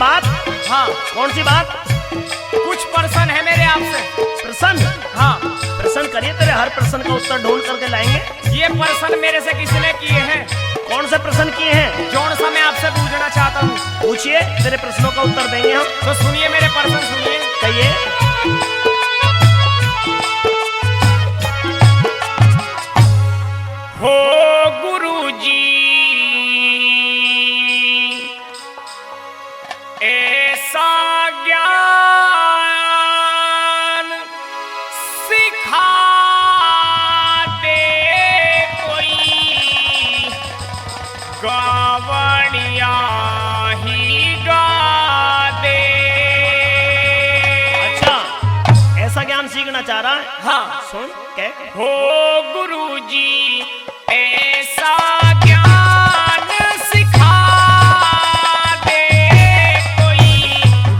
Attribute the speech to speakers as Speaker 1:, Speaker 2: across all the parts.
Speaker 1: बात?
Speaker 2: हाँ।
Speaker 1: कौन सी बात?
Speaker 2: कुछ प्रश्न है मेरे आपसे।
Speaker 1: प्रश्न?
Speaker 2: हाँ।
Speaker 1: प्रश्न करिए, तेरे हर प्रश्न का उत्तर ढूंढ करके लाएंगे।
Speaker 2: ये प्रश्न मेरे से किसने किए हैं?
Speaker 1: कौन से प्रश्न किए हैं?
Speaker 2: जौन सा मैं आपसे पूछना चाहता हूँ।
Speaker 1: पूछिए, तेरे प्रश्नों का उत्तर देंगे हम।
Speaker 2: तो सुनिए मेरे प्रश्न, सुनिए।
Speaker 1: कहिए।
Speaker 2: हो गुरुजी ऐसा ज्ञान सिखा दे कोई, गावड़िया ही गा दे।
Speaker 1: अच्छा, ऐसा ज्ञान सीखना चाह रहा है?
Speaker 2: हाँ।
Speaker 1: सुन, कह।
Speaker 2: हो गुरुजी ऐसा ज्ञान सिखा दे कोई,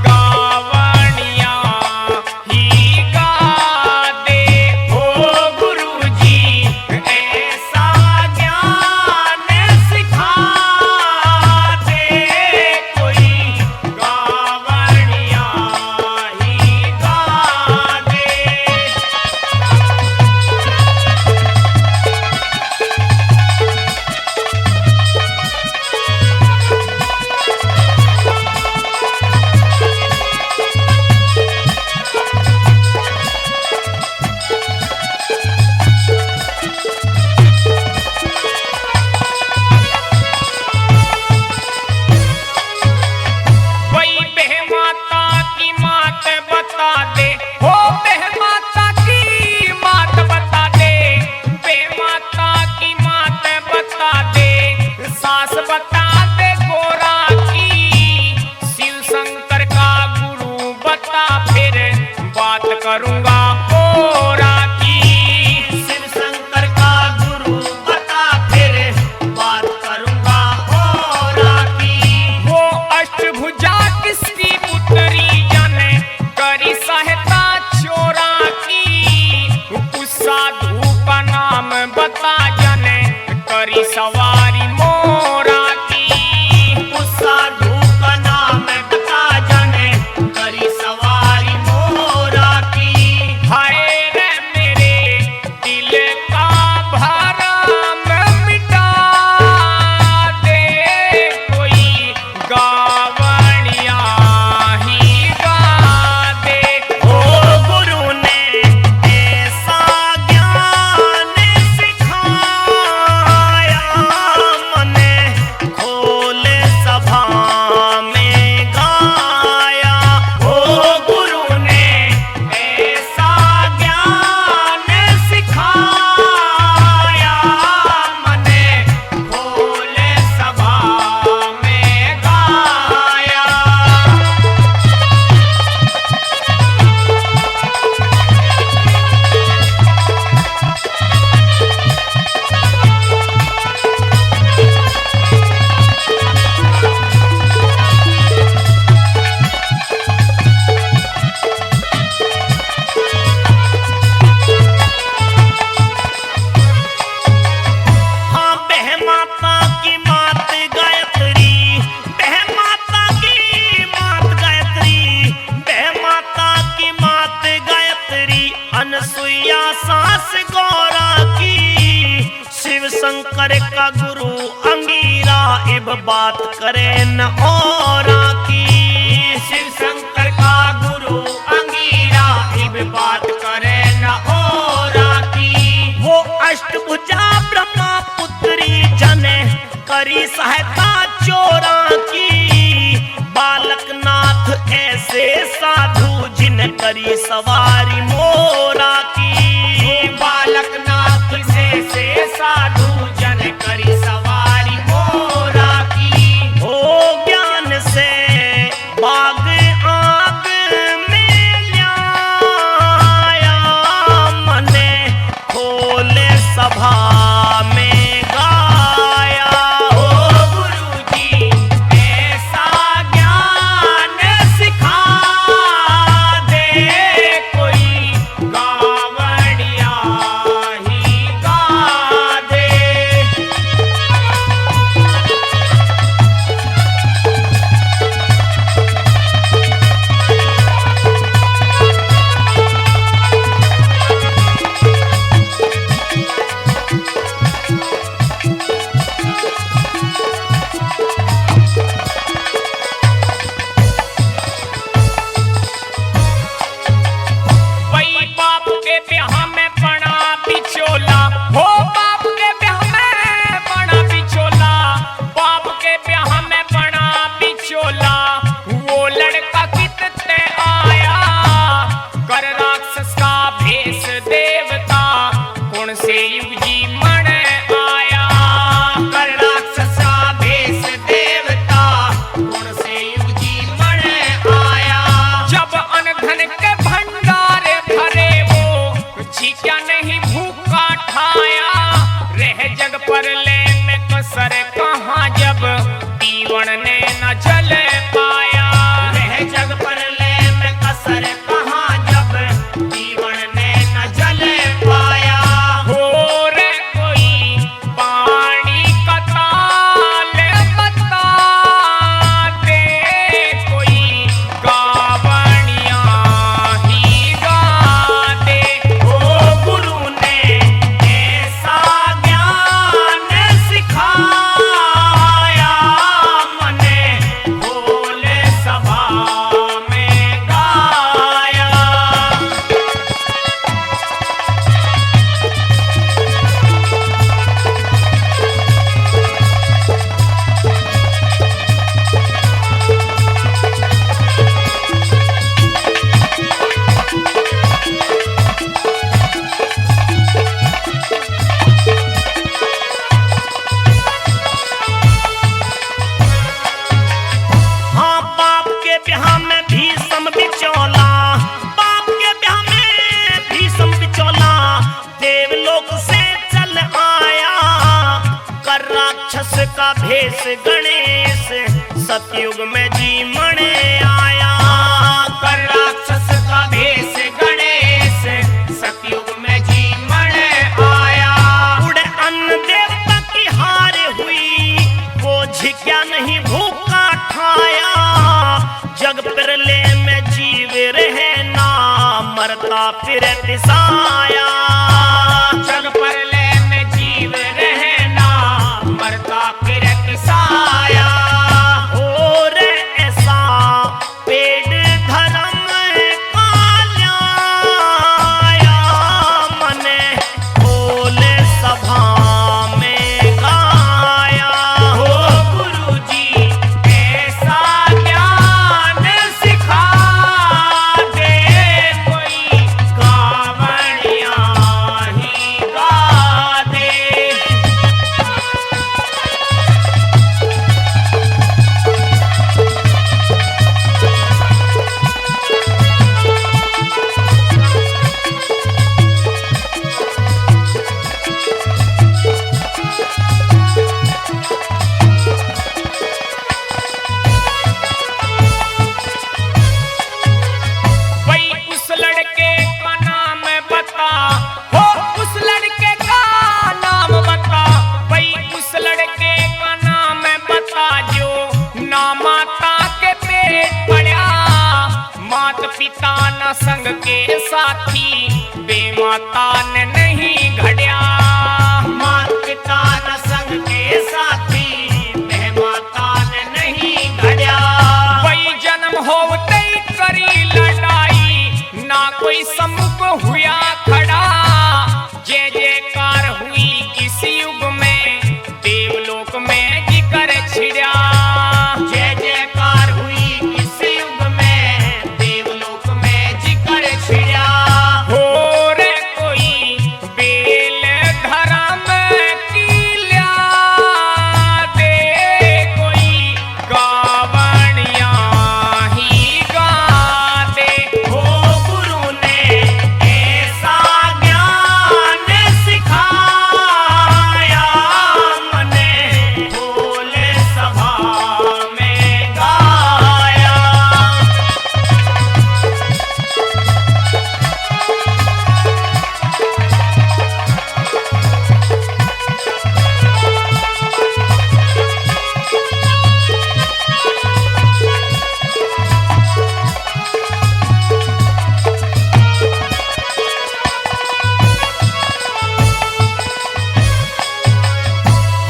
Speaker 2: गावड़िया ही गा दे। हो गुरुजी ऐसा ज्ञान सिखा दे कोई, गावड़िया ही गा दे। कोई बेहमाता की मात बता दे, हो बेहमाता की मात बता दे, बेहमाता की मात बता दे, सास बता दे गोरा की, शिव शंकर का गुरु बता, फिर बात करूंगा गोरा की।
Speaker 1: शिव शंकर का गुरु बता, फिर बात करूंगा गोरा की।
Speaker 2: वो अष्टभुजा किसकी पुत्री जाने, करी सहायता चोरा की, उस साधु का नाम बता जाने, करी सवारी मोरा की।
Speaker 1: उस साधु का नाम बता जाने, करी सवारी मोरा की।
Speaker 2: हाय रे मेरे दिल का भरम मिटा दे कोई, गावड़िया ही गा दे।
Speaker 1: ओ गुरु ने ऐसा ज्ञान सिखाया, मने खोले सभा में गाया। ओ गुरु ने ऐसा ज्ञान सिखाया, मने खोले सभा में गाया। हाँ, बहमाता की मात गायत्री, बहमाता की मात गायत्री, बहमाता की मात गायत्री, अनसुईया सास गौरा की, शिव शंकर का गुरु अंगीरा, इब बात करे न औरा की। शिव शंकर का गुरु अंगीरा, इब बात करे न औरा की। वो अष्टभुजा ब्रह्मा पुत्री जने, करी सहायता चोरा की, बालकनाथ ऐसे साधु जिन करी सवारी मोरा की। बालकनाथ से साधु जन करी सवारी मोरा की। हो ज्ञान से बाग आग में ल्याया, मने खोले सभा में गाया। ओ गुरुजी ऐसा ज्ञान सिखा दे कोई, गावड़िया
Speaker 2: जी क्या नहीं भूखा ठाया, रह जग पर ले में कसर कहाँ जब दीवण ने न जल पाया।
Speaker 1: रह जग पर ले में कसर कहाँ जब दीवण ने न जल पाया।
Speaker 2: हो रे कोई पानी का ताल बता दे, कोई गावणिया ही गा दे।
Speaker 1: ओ गुरु ने ऐसा ज्ञान सिखाया, मने भोले सभा में गाया। हाँ, बाप के ब्याह में भीषम बिचौला, बाप के ब्याह में भीषम बिचौला देवलोक से चल आया। कर राक्षस का भेष गणेश सतयुग में जी मणे आया। कर राक्षस का भेष गणेश सतयुग में जी मणे आया। उड़े अन्न देवता की हार हुई, वो झिक्या नहीं भूखा ठाया। जग प्रलय में जीव रहे ना, मरता फिर तिसाया। जग प्रलय में जीव रहे ना, मरता फिर तिसाया। हो रे ऐसा पेड़ धर्म का ल्याया, मने भोले सभा में गाया। हो गुरु जी ऐसा ज्ञान सिखा दे, कोई गावणिया ही गा दे।
Speaker 2: भाई उस लड़के का नाम बता, हो उस लड़के का नाम बता। भाई उस लड़के का नाम बता, जो ना माता के पेट पड़ा, मात पिता न संग के साथी, बेमाता ने नहीं घड़या।
Speaker 1: मात पिता न संग के साथी, बेमाता ने नहीं घड़या।
Speaker 2: कोई जन्म होते ही करी लड़ाई, ना कोई सम्मुख हुआ खड़ा। जय जयकार हुई इस युग में, देवलोक में जिकर छिड़ा।
Speaker 1: जय जयकार हुई इस युग में, देवलोक में जिकर छिड़ा।
Speaker 2: हो रे कोई बेल धर्म की ल्या दे, कोई गावणिया ही गा दे।
Speaker 1: हो गुरु ने ऐसा ज्ञान सिखाया, मने भोले सभा में गाया।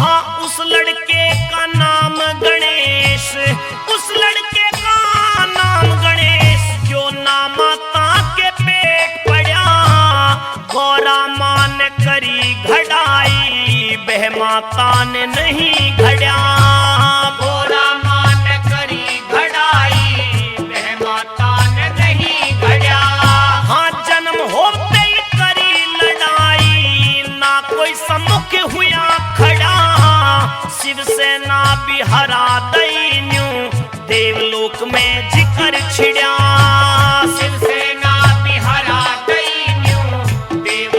Speaker 1: हाँ, उस लड़के का नाम गणेश, उस लड़के का नाम गणेश, जो ना माता के पेट पड़ा। गौरा मान करी घड़ाई, बह माता ने नहीं घड़ा। गौरा मान करी घड़ाई, बह माता ने नहीं घड़ा। हाँ, जन्म होते ही करी लड़ाई, ना कोई सम्मुख हुआ खड़ा। शिवसेना भी हरा दैन्यू, देवलोक में जिकर छिड़ा। शिवसेना भी हरा दैन्यू, देव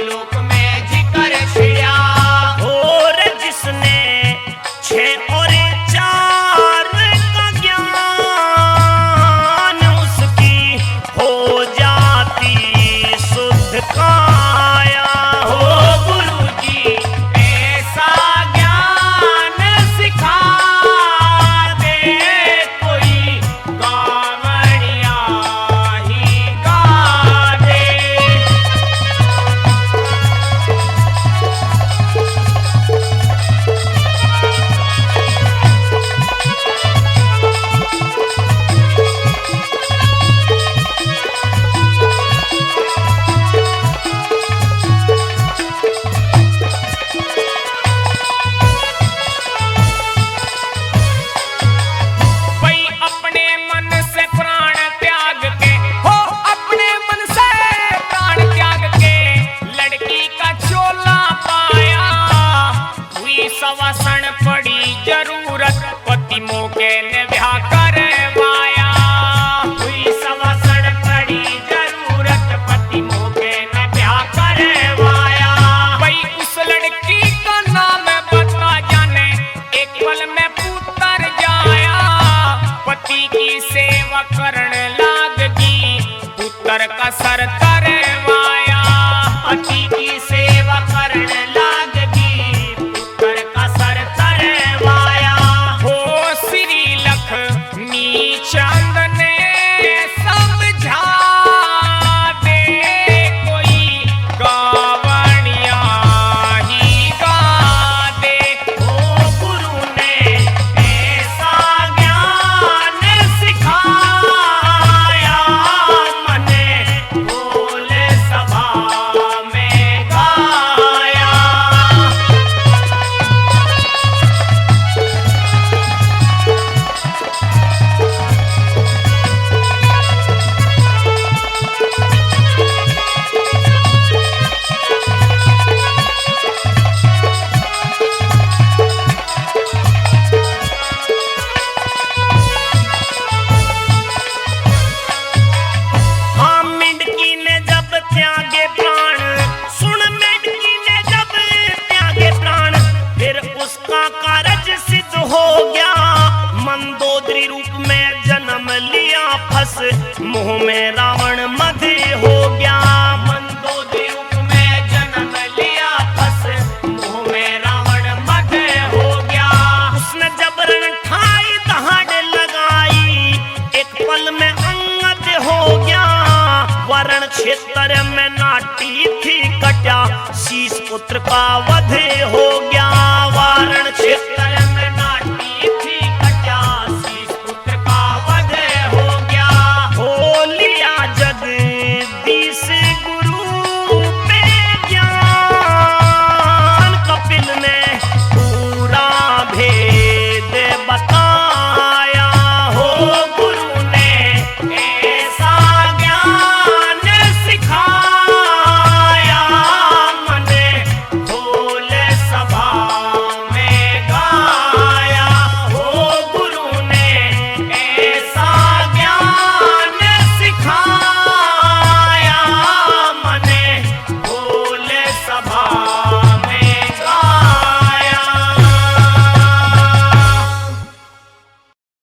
Speaker 1: मुंह में रावण मधे हो गया। मंदोद्वीप में जन्म लिया फंस, मुंह में रावण मधे हो गया। उसने जबरन ठाई दहाड़ लगाई, एक पल में अंगद हो गया। वर्ण क्षेत्र में नाटी थी कट्या, शीश पुत्र का वधे हो गया।